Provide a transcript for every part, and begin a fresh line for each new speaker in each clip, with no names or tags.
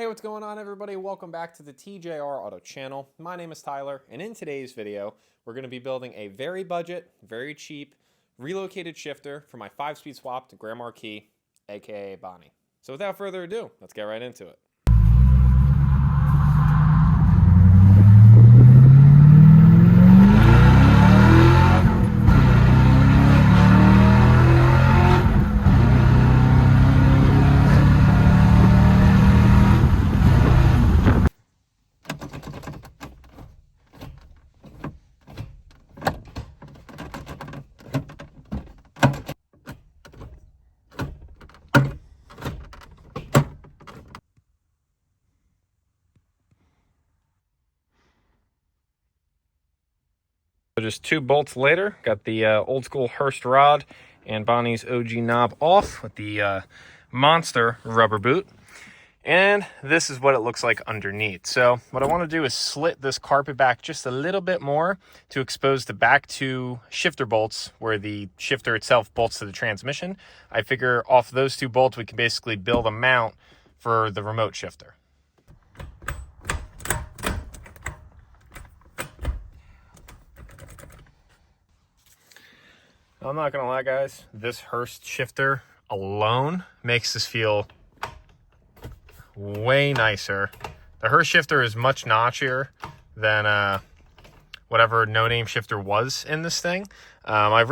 Hey, what's going on, everybody? Welcome back to the TJR Auto channel. My name is Tyler, and in today's video, we're going to be building a very budget, very cheap, relocated shifter for my 5-speed swap to Grand Marquis, aka Bonnie. So without further ado, let's get right into it. So just 2 bolts later, got the old school Hurst rod and Bonnie's OG knob off with the monster rubber boot. And this is what it looks like underneath. So what I want to do is slit this carpet back just a little bit more to expose the back 2 shifter bolts where the shifter itself bolts to the transmission. I figure off those 2 bolts, we can basically build a mount for the remote shifter. I'm not gonna lie, guys, this Hurst shifter alone makes this feel way nicer. The Hurst shifter is much notchier than whatever no-name shifter was in this thing. I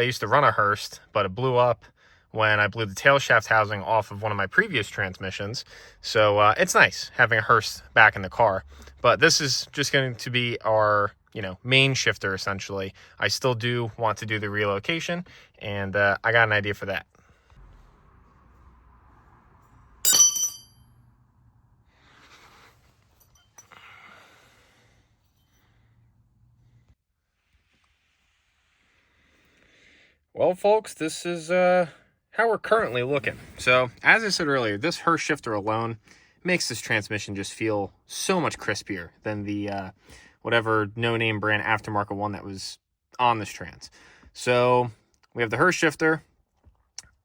used to run a Hurst, but it blew up when I blew the tail shaft housing off of one of my previous transmissions. So it's nice having a Hurst back in the car. But this is just going to be our main shifter, essentially. I still do want to do the relocation, and I got an idea for that. Well, folks, this is how we're currently looking. So, as I said earlier, this Hurst shifter alone makes this transmission just feel so much crispier than the whatever no-name brand aftermarket one that was on this trans. So, we have the Hurst shifter,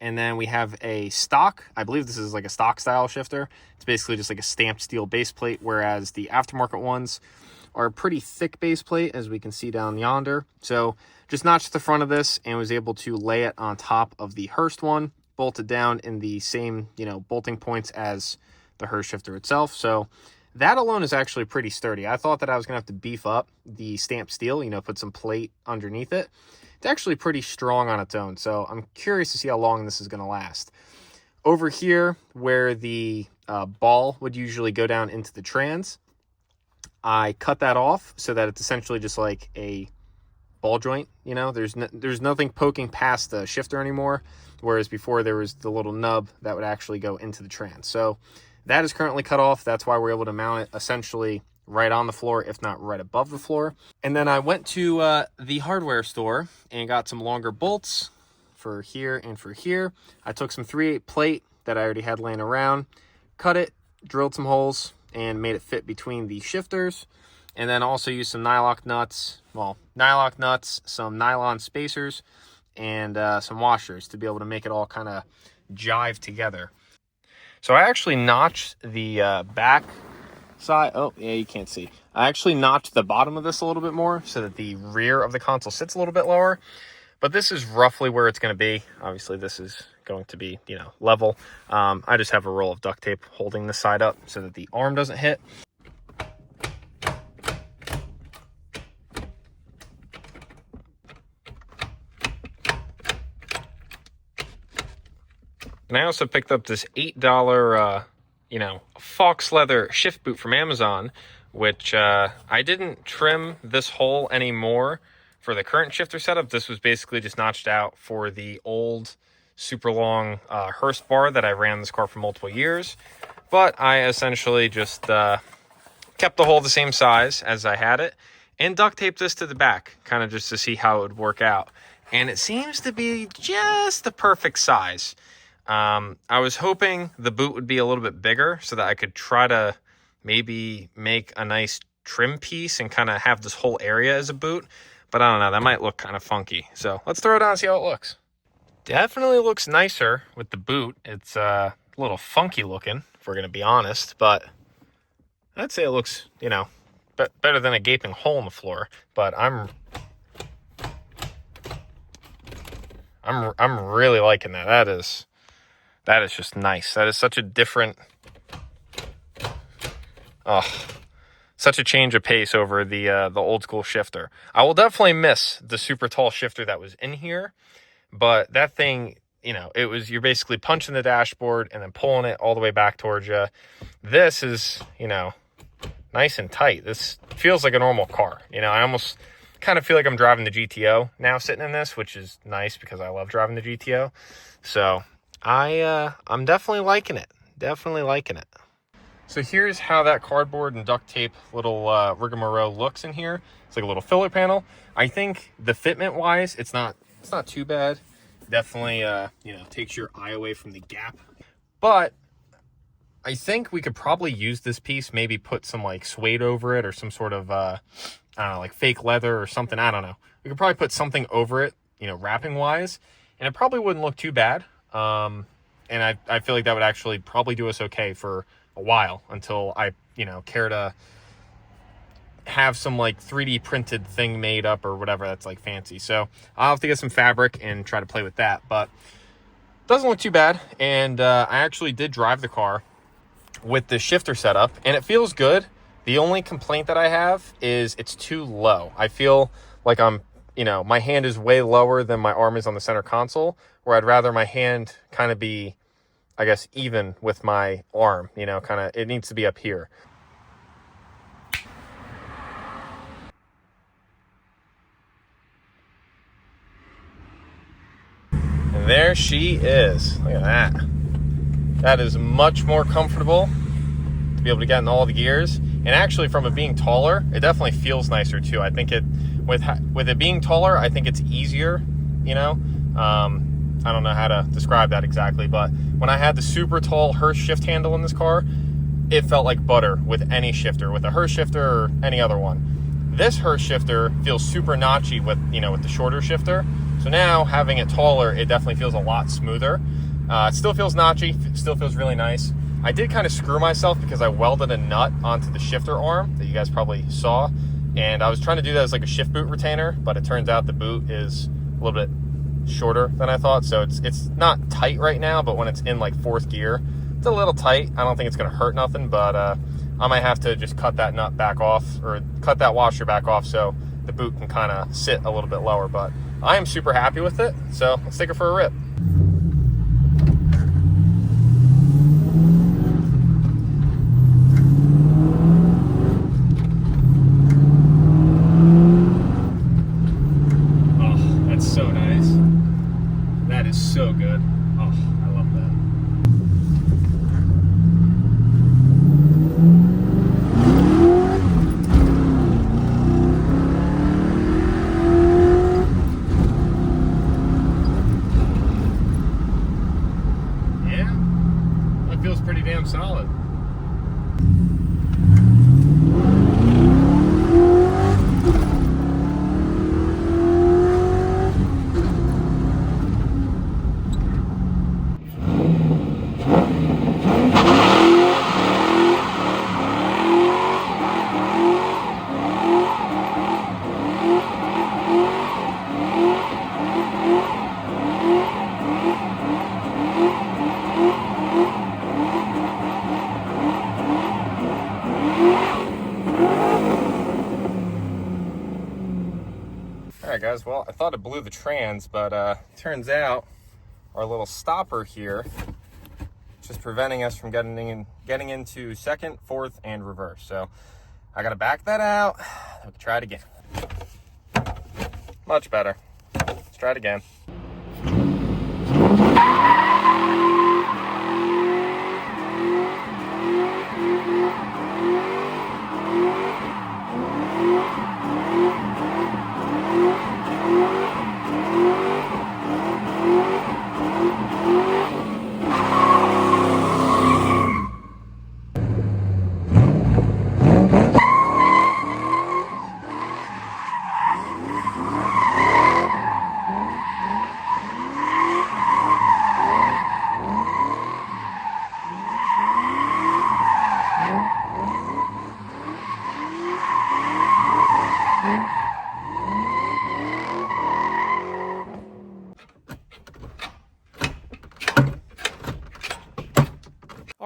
and then we have a stock. I believe this is like a stock style shifter. It's basically just like a stamped steel base plate, whereas the aftermarket ones are a pretty thick base plate, as we can see down yonder. So just notched the front of this and was able to lay it on top of the Hurst one, bolted down in the same, bolting points as the Hurst shifter itself. So that alone is actually pretty sturdy. I thought that I was gonna have to beef up the stamped steel, put some plate underneath it. It's actually pretty strong on its own. So I'm curious to see how long this is gonna last. Over here, where the ball would usually go down into the trans, I cut that off so that it's essentially just like a ball joint. There's nothing poking past the shifter anymore, whereas before there was the little nub that would actually go into the trans. So that is currently cut off. That's why we're able to mount it essentially right on the floor, if not right above the floor. And then I went to the hardware store and got some longer bolts for here and for here. I took some 3/8 plate that I already had laying around, cut it, drilled some holes, and made it fit between the shifters. And then also used some nylock nuts, some nylon spacers, and some washers to be able to make it all kind of jive together. So I actually notched the back side. Oh, yeah, you can't see. I actually notched the bottom of this a little bit more so that the rear of the console sits a little bit lower. But this is roughly where it's going to be. Obviously, this is going to be, level. I just have a roll of duct tape holding this side up so that the arm doesn't hit. And I also picked up this $8, Fox leather shift boot from Amazon, which I didn't trim this hole anymore for the current shifter setup. This was basically just notched out for the old super long Hurst bar that I ran this car for multiple years. But I essentially just kept the hole the same size as I had it and duct taped this to the back, kind of just to see how it would work out. And it seems to be just the perfect size. I was hoping the boot would be a little bit bigger so that I could try to maybe make a nice trim piece and kind of have this whole area as a boot. But I don't know, that might look kind of funky. So let's throw it on and see how it looks. Definitely looks nicer with the boot. It's a little funky looking if we're going to be honest, but I'd say it looks, you know, better than a gaping hole in the floor. But I'm really liking that. That is just nice. That is such a different, such a change of pace over the old school shifter. I will definitely miss the super tall shifter that was in here, but that thing, you know, you're basically punching the dashboard and then pulling it all the way back towards you. This is, you know, nice and tight. This feels like a normal car. You know, I almost kind of feel like I'm driving the GTO now sitting in this, which is nice because I love driving the GTO. So I'm definitely liking it. Definitely liking it. So here's how that cardboard and duct tape little rigmarole looks in here. It's like a little filler panel. I think the fitment wise, it's not too bad. Definitely, you know, takes your eye away from the gap. But I think we could probably use this piece, maybe put some like suede over it or some sort of, I don't know, like fake leather or something. I don't know. We could probably put something over it, you know, wrapping wise, and it probably wouldn't look too bad. And I feel like that would actually probably do us okay for a while until I, you know, care to have some like 3D printed thing made up or whatever that's like fancy. So I'll have to get some fabric and try to play with that, but it doesn't look too bad. And I actually did drive the car with the shifter setup and it feels good. The only complaint that I have is it's too low. I feel like I'm, you know, my hand is way lower than my arm is on the center console, where I'd rather my hand kind of be, I guess, even with my arm, you know, kind of, it needs to be up here. And there she is. Look at that. That is much more comfortable to be able to get in all the gears. And actually, from it being taller, it definitely feels nicer too. I think with it being taller, I think it's easier, you know. I don't know how to describe that exactly, but when I had the super tall Hurst shift handle in this car, it felt like butter with any shifter, with a Hurst shifter or any other one. This Hurst shifter feels super notchy with, you know, with the shorter shifter. So now having it taller, it definitely feels a lot smoother. It still feels notchy, still feels really nice. I did kind of screw myself because I welded a nut onto the shifter arm that you guys probably saw. And I was trying to do that as like a shift boot retainer, but it turns out the boot is a little bit shorter than I thought. So it's not tight right now, but when it's in like fourth gear, it's a little tight. I don't think it's going to hurt nothing, but I might have to just cut that nut back off or cut that washer back off so the boot can kind of sit a little bit lower. But I am super happy with it. So let's take it for a rip. So nice. That is so good. Oh, I love that. Yeah, that feels pretty damn solid. Alright guys, well, I thought it blew the trans, but turns out our little stopper here is just preventing us from getting into second, fourth, and reverse. So I gotta back that out. We can try it again. Much better. Let's try it again.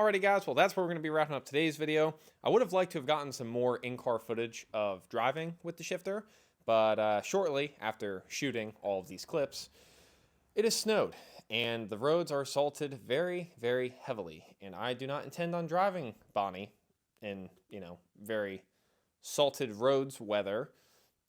Alrighty guys, well that's where we're going to be wrapping up today's video. I would have liked to have gotten some more in-car footage of driving with the shifter, but shortly after shooting all of these clips, it has snowed, and the roads are salted very, very heavily, and I do not intend on driving Bonnie in, very salted roads weather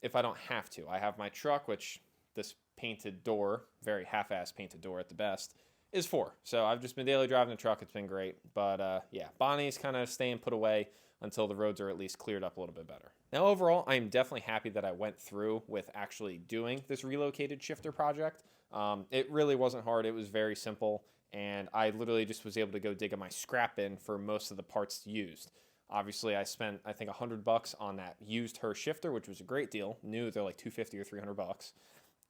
if I don't have to. I have my truck, which this painted door, very half-ass painted door at the best, is for. So I've just been daily driving the truck. It's been great. But yeah, Bonnie's kind of staying put away until the roads are at least cleared up a little bit better. Now, overall, I am definitely happy that I went through with actually doing this relocated shifter project. It really wasn't hard. It was very simple. And I literally just was able to go dig in my scrap bin for most of the parts used. Obviously, I spent, I think, $100 on that used her shifter, which was a great deal. New, they're like $250 or $300.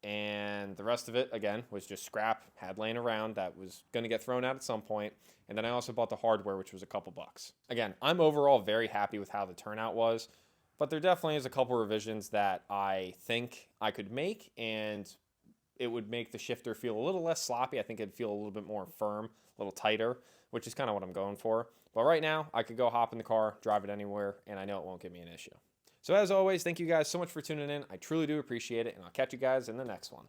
And the rest of it, again, was just scrap, had laying around that was going to get thrown out at some point. And then I also bought the hardware, which was a couple bucks. Again, I'm overall very happy with how the turnout was, but there definitely is a couple revisions that I think I could make, and it would make the shifter feel a little less sloppy. I think it'd feel a little bit more firm, a little tighter, which is kind of what I'm going for. But right now, I could go hop in the car, drive it anywhere, and I know it won't give me an issue. So as always, thank you guys so much for tuning in. I truly do appreciate it, and I'll catch you guys in the next one.